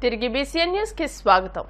తిరిగి BCN news కి స్వాగతం.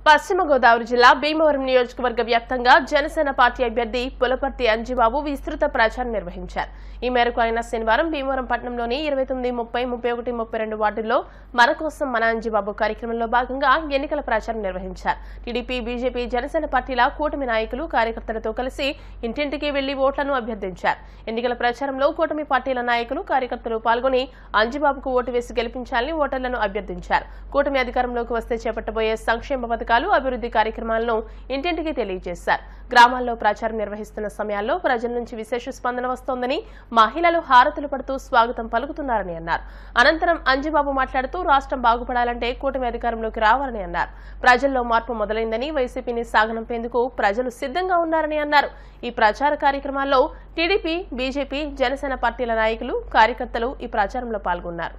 పశ్చిమ గోదావరి జిల్లా భీమవరం నియోజకవర్గ వ్యాప్తంగా జనసేన పార్టీ అభ్యర్థి పులపర్తి అంజిబాబు విస్తృత ప్రచారం నిర్వహించారు. ఈ మేరకు ఆయన శనివారం భీమవరం పట్టణంలోని 29, 30, 31, 32 వార్డుల్లో మన కోసం మన అంజిబాబు కార్యక్రమంలో భాగంగా ఎన్నికల ప్రచారం నిర్వహించారు. టీడీపీ, బీజేపీ, జనసేన పార్టీల కూటమి నాయకులు కార్యకర్తలతో కలిసి ఇంటింటికి వెళ్లి ఓట్లను అభ్యర్థించారు. ఎన్నికల ప్రచారంలో కూటమి పార్టీల నాయకులు, కార్యకర్తలు పాల్గొని అంజిబాబుకు ఓటు వేసి గెలిపించాలని ఓటర్లను అభ్యర్థించారు. కూటమి అధికారంలోకి వస్తే చేపట్టబోయే సంక్షేమ పథకాలు, అభివృద్ధి కార్యక్రమాలను ఇంటింటికి తెలియజేశారు. గ్రామాల్లో ప్రచారం నిర్వహిస్తున్న సమయాల్లో ప్రజల నుంచి విశేష స్పందన వస్తోందని, మహిళలు హారతులు పడుతూ స్వాగతం పలుకుతున్నారని అన్నారు. అనంతరం అంజిబాబు మాట్లాడుతూ రాష్ట్రం బాగుపడాలంటే కూటమి అధికారంలోకి రావాలని అన్నారు. ప్రజల్లో మార్పు మొదలైందని, వైసీపీని సాగనంపేందుకు ప్రజలు సిద్ధంగా ఉన్నారని అన్నారు. ఈ ప్రచార కార్యక్రమాల్లో టీడీపీ, బీజేపీ, జనసేన పార్టీల నాయకులు, కార్యకర్తలు ఈ ప్రచారంలో పాల్గొన్నారు.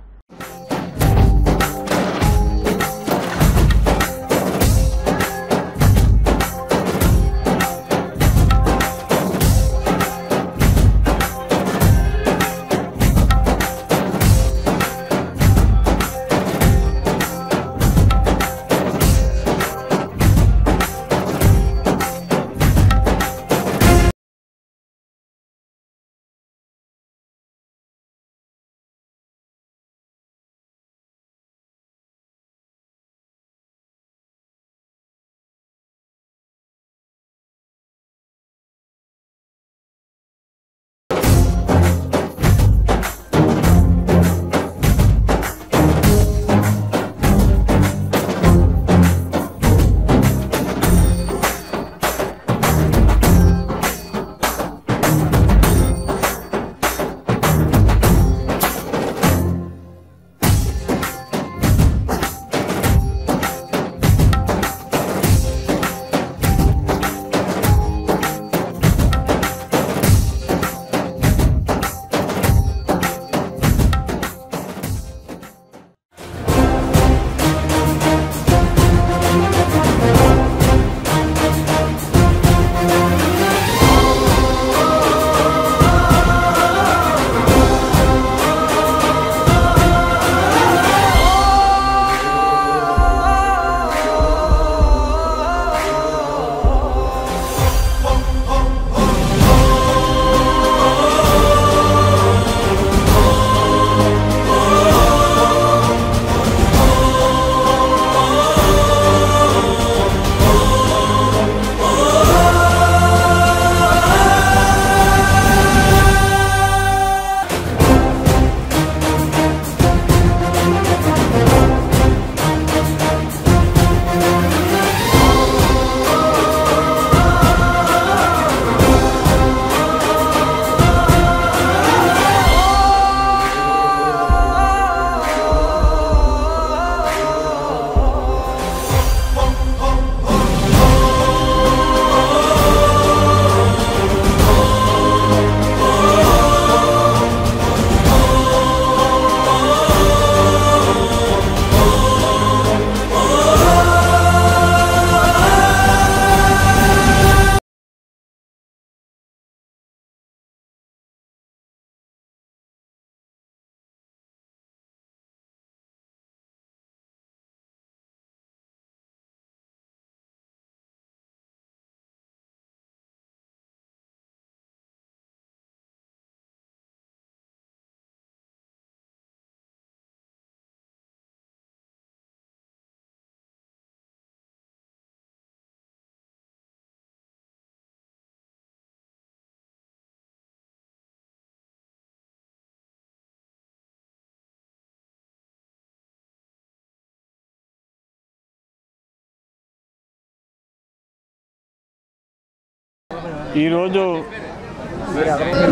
ఈరోజు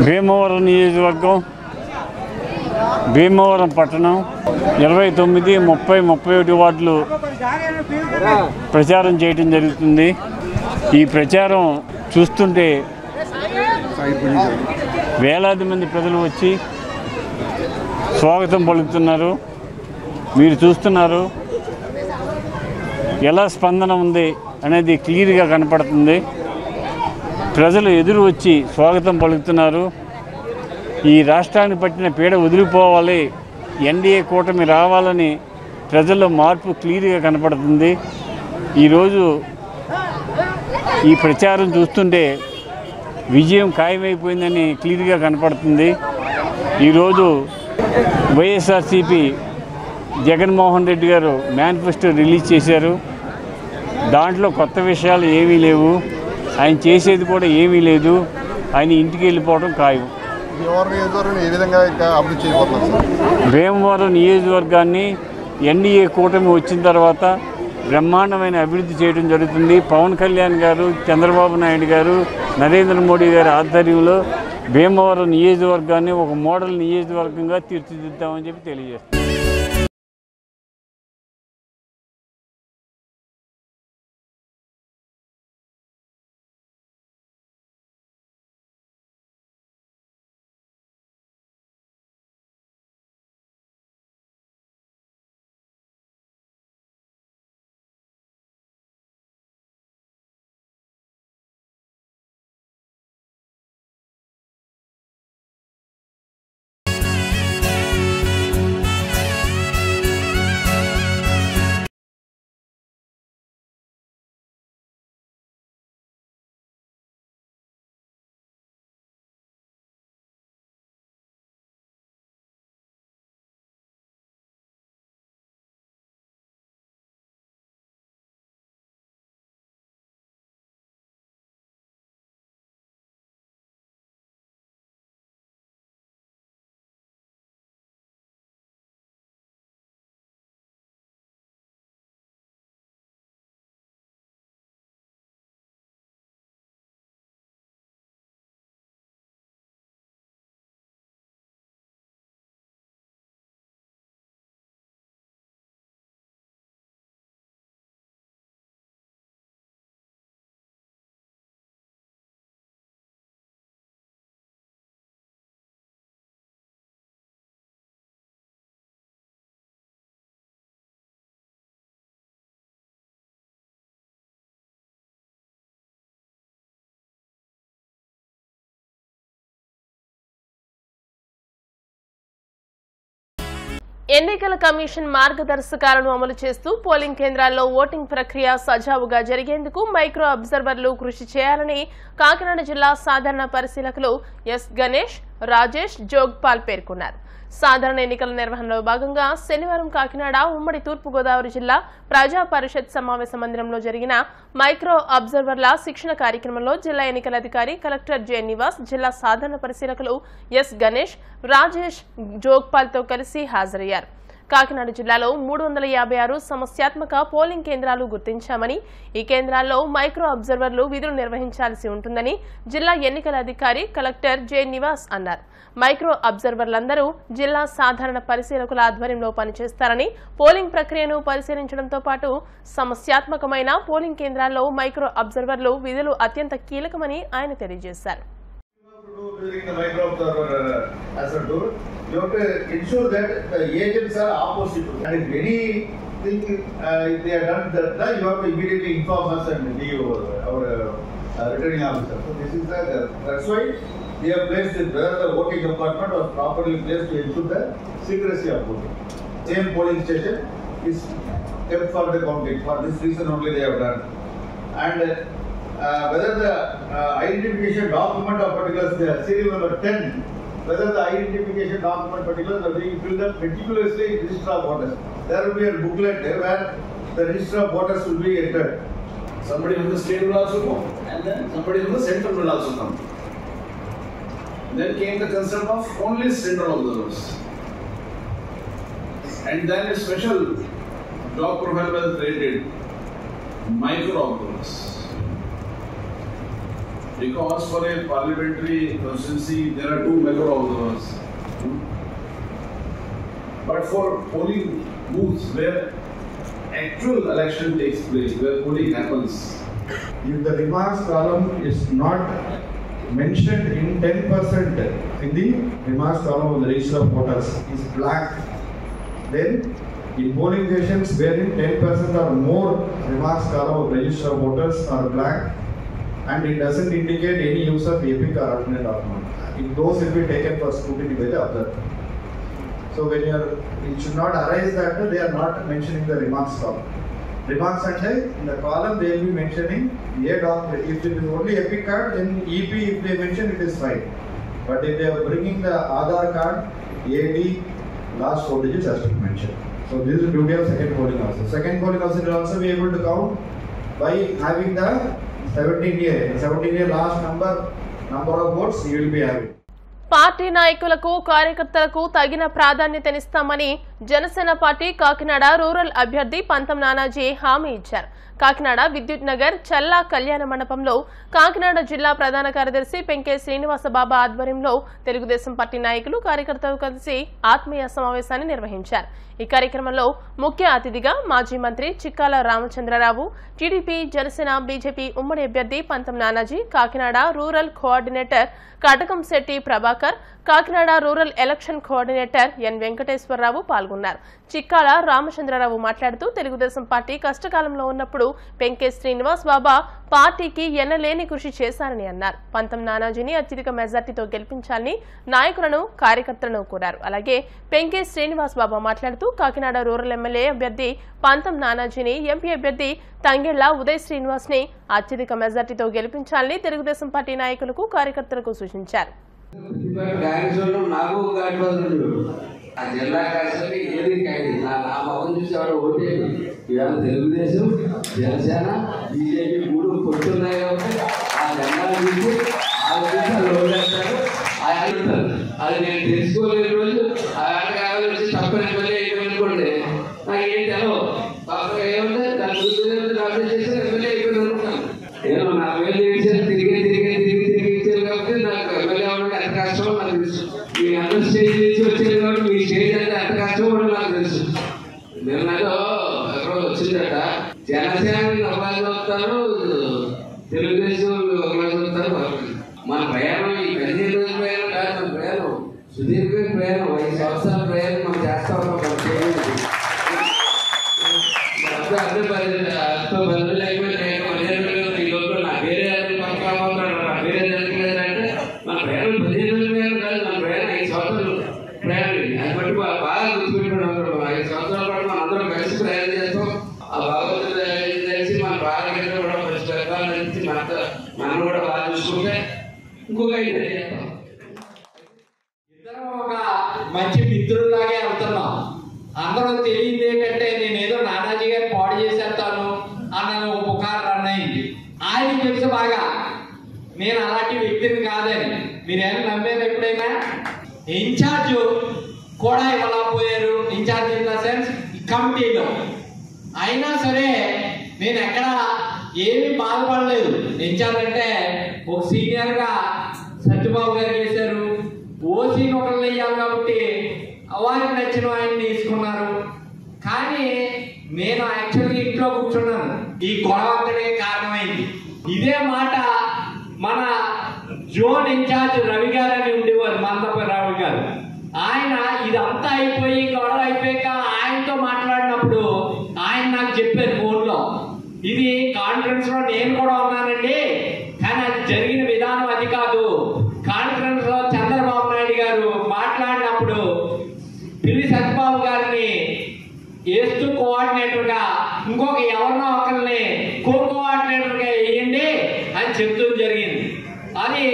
భీమవరం నియోజకవర్గం, భీమవరం పట్టణం 29, 30, 31 వార్డులు ప్రచారం చేయడం జరుగుతుంది. ఈ ప్రచారం చూస్తుంటే వేలాది మంది ప్రజలు వచ్చి స్వాగతం పలుకుతున్నారు. మీరు చూస్తున్నారు ఎలా స్పందన ఉంది అనేది క్లియర్గా కనపడుతుంది. ప్రజలు ఎదురు వచ్చి స్వాగతం పలుకుతున్నారు. ఈ రాష్ట్రానికి పట్టిన పీడ వదిలిపోవాలి, ఎన్డీఏ కూటమి రావాలని ప్రజల్లో మార్పు క్లియర్గా కనపడుతుంది. ఈరోజు ఈ ప్రచారం చూస్తుంటే విజయం ఖాయమైపోయిందని క్లియర్గా కనపడుతుంది. ఈరోజు వైఎస్ఆర్సీపీ జగన్మోహన్ రెడ్డి గారు మేనిఫెస్టో రిలీజ్ చేశారు. దాంట్లో కొత్త విషయాలు ఏమీ లేవు, ఆయన చేసేది కూడా ఏమీ లేదు, ఆయన ఇంటికి వెళ్ళిపోవడం ఖాయం. భీమవరం నియోజకవర్గాన్ని ఎన్డీఏ కూటమి వచ్చిన తర్వాత బ్రహ్మాండమైన అభివృద్ధి చేయడం జరుగుతుంది. పవన్ కళ్యాణ్ గారు, చంద్రబాబు నాయుడు గారు, నరేంద్ర మోడీ గారి ఆధ్వర్యంలో భీమవరం నియోజకవర్గాన్ని ఒక మోడల్ నియోజకవర్గంగా తీర్చిదిద్దామని చెప్పి తెలియజేస్తారు. ఎన్నికల కమిషన్ మార్గదర్శకాలను అమలు చేస్తూ పోలింగ్ కేంద్రాల్లో ఓటింగ్ ప్రక్రియ సజావుగా జరిగేందుకు మైక్రో అబ్జర్వర్లు కృషి చేయాలని కాకినాడ జిల్లా సాధారణ పరిశీలకులు ఎస్ గణేష్, రాజేష్, జోగ్పాల్ పేర్కొన్నారు. సాధారణ ఎన్నికల నిర్వహణలో భాగంగా శనివారం కాకినాడ ఉమ్మడి తూర్పుగోదావరి జిల్లా ప్రజా పరిషత్ సమావేశ మందిరంలో జరిగిన మైక్రో అబ్జర్వర్ల శిక్షణ కార్యక్రమంలో జిల్లా ఎన్నికల అధికారి కలెక్టర్ జె నివాస్, జిల్లా సాధారణ పరిశీలకులు ఎస్ గణేష్, రాజేష్, జోగ్పాల్తో కలిసి హాజరయ్యారు. కాకినాడ జిల్లాలో 356 సమస్యాత్మక పోలింగ్ కేంద్రాలు గుర్తించామని, ఈ కేంద్రాల్లో మైక్రో అబ్జర్వర్లు విధులు నిర్వహించాల్సి ఉంటుందని జిల్లా ఎన్నికల అధికారి కలెక్టర్ జె నివాస్ అన్నారు. మైక్రో అబ్జర్వర్లందరూ జిల్లా సాధారణ పరిశీలకుల ఆధ్వర్యంలో పనిచేస్తారని, పోలింగ్ ప్రక్రియను పరిశీలించడంతో పాటు సమస్యాత్మకమైన పోలింగ్ కేంద్రాల్లో మైక్రో అబ్జర్వర్లు విధులు అత్యంత కీలకమని ఆయన తెలియజేశారు. You have to ensure that the agents are opposite. And if anything if they are done that, you have to immediately inform us and give our returning officer. So this is that's why they have placed it where the voting compartment was properly placed to ensure the secrecy of voting. Same polling station is kept for the counting. For this reason only they have done. And whether the identification document of particulars, the serial number 10, whether the identification document particulars are being filled up meticulously in register of voters. There will be a booklet where the register of voters will be entered. Somebody from the state will also come, and then somebody from the central will also come. Then came the concept of only central observers, and then a special job profile was created, micro observers. Because for a parliamentary constituency there are 2 micro observers, but for polling booths where actual election takes place, where polling happens, If the remarks column is not mentioned in 10% in the remarks column of the register of voters is black, then in polling stations wherein 10% or more remarks column of register of voters are black, and it doesn't indicate any use of epic or alternate document, those will be taken for scrutiny by the observer. So when it should not arise that they are not mentioning the remarks column. Remarks and in the column they will be mentioning a document. If it is only Epic card, then EP if they mention it is fine. But if they are bringing the Aadhaar card, AD, last 4 digits has to be mentioned. So this is the duty of second polling officer. Second polling officer will also be able to count by having the 17-year last number of votes he will be having. Party నాయకులకు కార్యకర్తలకు తగిన ప్రాధాన్యతనిస్తామని Janasena party Kakinada rural అభ్యర్థి పంతం నానాజీ హామీ ఇచ్చారు. కాకినాడ విద్యుత్ నగర్ చల్లా కళ్యాణ మండపంలో కాకినాడ జిల్లా ప్రధాన కార్యదర్శి పెంకే శ్రీనివాసబాబా ఆధ్వర్యంలో తెలుగుదేశం పార్టీ నాయకులు కార్యకర్తలు కలిసి ఆత్మీయ సమావేశాన్ని నిర్వహించారు. ఈ కార్యక్రమంలో ముఖ్య అతిథిగా మాజీ మంత్రి చిక్కాల రామచంద్రరావు, టీడీపీ, జనసేన, బీజేపీ ఉమ్మడి అభ్యర్థి Pantham Nanaji, Kakinada rural coordinator Katakam Shetty Prabhakar, Kakinada rural election coordinator N Venkateswararao పాల్గొన్నారు. చిక్కాల రామచంద్రరావు మాట్లాడుతూ తెలుగుదేశం పార్టీ కష్టకాలంలో ఉన్నప్పుడు పెంకే శ్రీనివాస్ బాబా పార్టీకి ఎన్నలేని కృషి చేశారని అన్నారు. పంతం నానాజీని అత్యధిక మెజార్టీతో గెలిపించాలని నాయకులను, కార్యకర్తలను కోరారు. అలాగే పెంకే శ్రీనివాస్ బాబా మాట్లాడుతూ కాకినాడ రూరల్ ఎమ్మెల్యే అభ్యర్థి పంతం నానాజీని, ఎంపీ అభ్యర్థి తంగెళ్ల ఉదయ్ శ్రీనివాస్ ని అత్యధిక మెజార్టీతో గెలిపించాలని తెలుగుదేశం పార్టీ నాయకులకు, కార్యకర్తలకు సూచించారు. ఆ జిల్లా కాసేపు ఏది కాదు నా మొహం చూసి ఎవరు ఓటేది. ఇవాళ తెలుగుదేశం, జనసేన, బీజేపీ 3 పొత్తున్నాయి కాబట్టి ఆ జెండాలు చూసి వాళ్ళు ఓటేస్తారు. అది నేను తెలుసుకోలేని రోజు ఆ ఆటగాళ్ళు వచ్చి తప్పని ఎమ్మెల్యే అయిపోయింది నాకు ఏం తెలవు. ఏమంటే దాని గురించి అభివృద్ధి చేసి ఎమ్మెల్యే అయిపోయింది అనుకుంటాను. నేను 40,000 చేశాను, తిరిగి ఇచ్చాను కాబట్టి నాకు ఎమ్మెల్యే అవ్వడం ఎంత కష్టమో నాకు తెలుసు. మీ అందరూ స్టేజ్ నుంచి వచ్చేది కాబట్టి మీ స్టేజ్ అంటే ఎంత కష్టమో కూడా నాకు తెలుసు. నిన్న ఎక్కడో వచ్చిందట, జనసేన ఒకలాగా చూస్తారు, తెలుగుదేశం ఒకలాగా చూస్తారు. మన ప్రయాణం ఈ 15 రోజుల ప్రయాణం కాదు, మన ప్రయాణం సుదీర్ఘమైన ప్రయాణం, 5 సంవత్సరాల ప్రయాణం మనం చేస్తా ఉన్నాం. అన్ని బదులు అయిపోయి ఈ లోపల నా వేరే పక్కన వేరే జరుగుతుందంటే మన ప్రయాణం 15 రోజుల ప్రయాణం కాదు, మన ప్రయాణం 5 సంవత్సరాలు ప్రయాణం. అది బట్టి బాగా గుర్తుపెట్టుకున్నాం. 5 సంవత్సరాల పాటు మనం అందరం కలిసి ప్రయాణం చేస్తాం. ఆ భగవంతుడు తెలిసి మన బాగా కూడా మంచి పెద్దలు తెలిసి మనం కూడా బాగా చూసుకుంటే ఇంకొక 5 చేస్తాం. ఇద్దరం ఒక మంచి మిత్రుల్లాగే వెళ్తున్నాం. అందరూ తెలియదు ఏంటంటే నేను ఏదో నానాజీ గారిని పాడు చేసేస్తాను అన్న ఒక పుకారు రన్ అయింది. ఆయన తెలుసు బాగా నేను అలాంటి వ్యక్తిని కాదని. మీరేమైనా నమ్మారు ఎప్పుడైనా? ఇన్ఛార్జ్ కూడా ఇవ్వలేకపోయారు, ఇన్ఛార్జ్ ఇన్ ద సెన్స్ కమిటీలో. అయినా సరే నేను ఎక్కడ ఏమీ బాధపడలేదు. ఇన్ఛార్జ్ అంటే ఒక సీనియర్గా సత్యబాబు గారు చేశారు, ఓసీని ఒకళ్ళు వేయాలి కాబట్టి వారికి నచ్చిన ఆయన్ని తీసుకున్నారు. కానీ నేను యాక్చువల్గా ఇంట్లో కూర్చున్నాను. ఈ గొడవకే కారణమైంది. ఇదే మాట మన జోన్ ఇన్ఛార్జ్ రవి గారు అని ఉండేవారు, మందపల్లి రవి గారు. ఆయన ఇదంతా అయిపోయి గొడవ అయిపోయాక ఆయనతో మాట్లాడినప్పుడు ఆయన నాకు చెప్పారు ఫోన్లో, ఇది కాన్ఫరెన్స్ లో నేను కూడా ఉన్నానండి, కానీ అది జరిగిన విధానం అది కాదు. కాన్ఫరెన్స్ లో చంద్రబాబు నాయుడు గారు మాట్లాడినప్పుడు పిల్లి సత్యబాబు గారిని వేస్తూ కోఆర్డినేటర్ గా ఇంకొక ఎవరినో ఒకరిని కోఆర్డినేటర్ గా వేయండి అని చెప్తూ జరిగింది. అది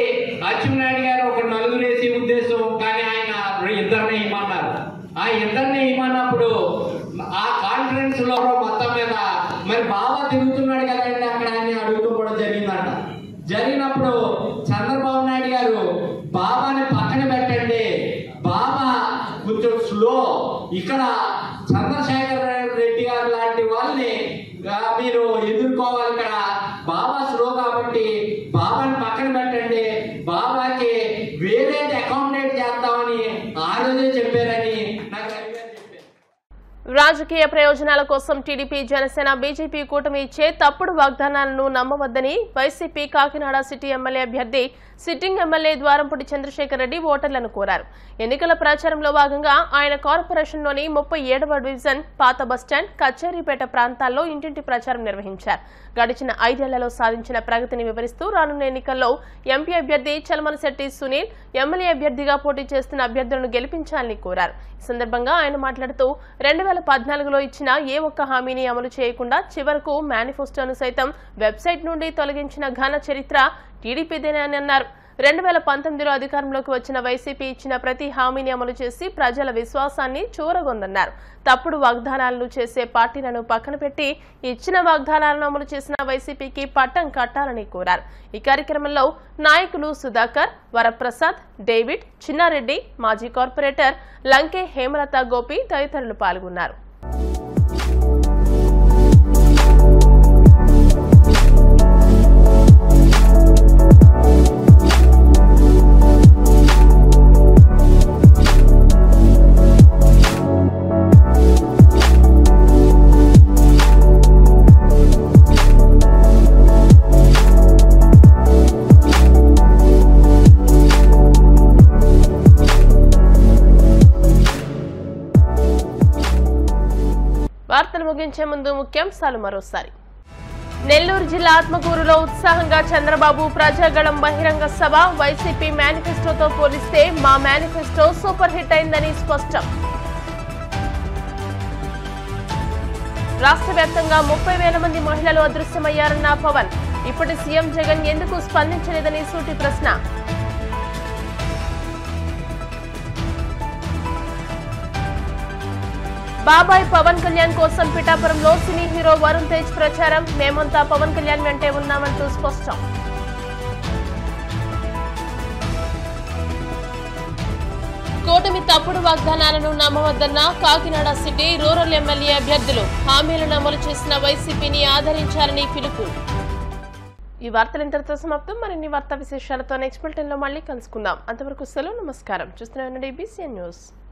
అచ్చెన్నాయుడు గారు ఒక 4 వేసే ఉద్దేశం, కానీ ఆయన 2 ఇమ్మన్నారు. ఆ 2 ఇమ్మన్నప్పుడు ఆ కాన్ఫరెన్స్ లో మొత్తం మీద మరి బాబా తిరుగుతున్నాడు కదండి అక్కడ అని అడుగుతూ కూడా జరిగిందంట. జరిగినప్పుడు చంద్రబాబు నాయుడు గారు బాబాని పక్కన పెట్టండి, బాబా కొంచెం స్లో, ఇక్కడ చంద్రశేఖర్ రెడ్డి గారు లాంటి వాళ్ళని మీరు ఎదుర్కోవాలి, ఇక్కడ బాబా స్లో కాబట్టి బాబాని పక్కన పెట్టండి, బాబాకి వేరేది అకామిడేట్ చేస్తామని ఆ రోజే చెప్పారని నాకు చెప్పారు. రాజకీయ ప్రయోజనాల కోసం టీడీపీ జనసేన బీజేపీ కూటమి ఇచ్చే తప్పుడు వాగ్దానాలను నమ్మవద్దని వైసీపీ కాకినాడ సిటీ ఎమ్మెల్యే అభ్యర్థి సిట్టింగ్ ఎమ్మెల్యే ద్వారంపూడి చంద్రశేఖర్ రెడ్డి ఓటర్లను కోరారు. ఎన్నికల ప్రచారంలో భాగంగా ఆయన కార్పొరేషన్లోని 37వ డివిజన్ పాత బస్టాండ్ కచేరీపేట ప్రాంతాల్లో ఇంటింటి ప్రచారం నిర్వహించారు. గడిచిన 5 ఏళ్లలో సాధించిన ప్రగతిని వివరిస్తూ రానున్న ఎన్నికల్లో ఎంపీ అభ్యర్థి చలమనశెట్టి సునీల్ ఎమ్మెల్యే అభ్యర్థిగా పోటీ చేస్తున్న అభ్యర్థులను గెలిపించాలని కోరారు. ఈ సందర్భంగా ఆయన మాట్లాడుతూ 2014లో ఇచ్చిన ఏ ఒక్క హామీని అమలు చేయకుండా చివరకు మేనిఫెస్టోను సైతం వెబ్సైట్ నుండి తొలగించిన ఘన చరిత్ర టీడీపీదేనని అన్నారు. 2019లో అధికారంలోకి వచ్చిన వైసీపీ ఇచ్చిన ప్రతి హామీని అమలు చేసి ప్రజల విశ్వాసాన్ని చూరగొందన్నారు. తప్పుడు వాగ్దానాలను చేసే పార్టీలను పక్కన పెట్టి ఇచ్చిన వాగ్దానాలను అమలు చేసిన వైసీపీకి పట్టం కట్టాలని కోరారు. ఈ కార్యక్రమంలో నాయకులు సుధాకర్, వరప్రసాద్, డేవిడ్, చిన్నారెడ్డి, మాజీ కార్పొరేటర్ లంకే హేమలత గోపి తదితరులు పాల్గొన్నారు. వార్తలు ముగించే ముందు ముఖ్యాంశాలు మరోసారి. నెల్లూరు జిల్లా ఆత్మకూరులో ఉత్సాహంగా చంద్రబాబు ప్రజాగళం బహిరంగ సభ. వైసీపీ మేనిఫెస్టోతో పోలిస్తే మా మేనిఫెస్టో సూపర్ హిట్ అయిందని స్పష్టం. రాష్ట్ర వ్యాప్తంగా 30,000 మంది మహిళలు అదృశ్యమయ్యారన్న పవన్. ఇప్పటి సీఎం జగన్ ఎందుకు స్పందించలేదని సూటి ప్రశ్న. బాబాయ్ పవన్ కళ్యాణ్ కోసం పిఠాపురంలో సినీ హీరో వరుణ్ తేజ్ ప్రచారం. మేమంతా పవన్ కళ్యాణ్ వెంటే ఉన్నామంటూ స్పష్టం. కూటమి తప్పుడు వాగ్దానాలను నమ్మవద్దన్న కాకినాడ సిటీ రూరల్ ఎమ్మెల్యే అభ్యర్థులు. హామీలను అమలు చేసిన వైసీపీని ఆదరించాలని పిలుపు. ఈ వార్తలు ఇంతటితో సమాప్తం. మరిన్ని వార్తా విశేషాలతో నెక్స్ట్ బులెటిన్లో మళ్ళీ కలుసుకుందాం. అంతవరకు సెలవు, నమస్కారం. చూస్తూనే ఉండండి BCN న్యూస్.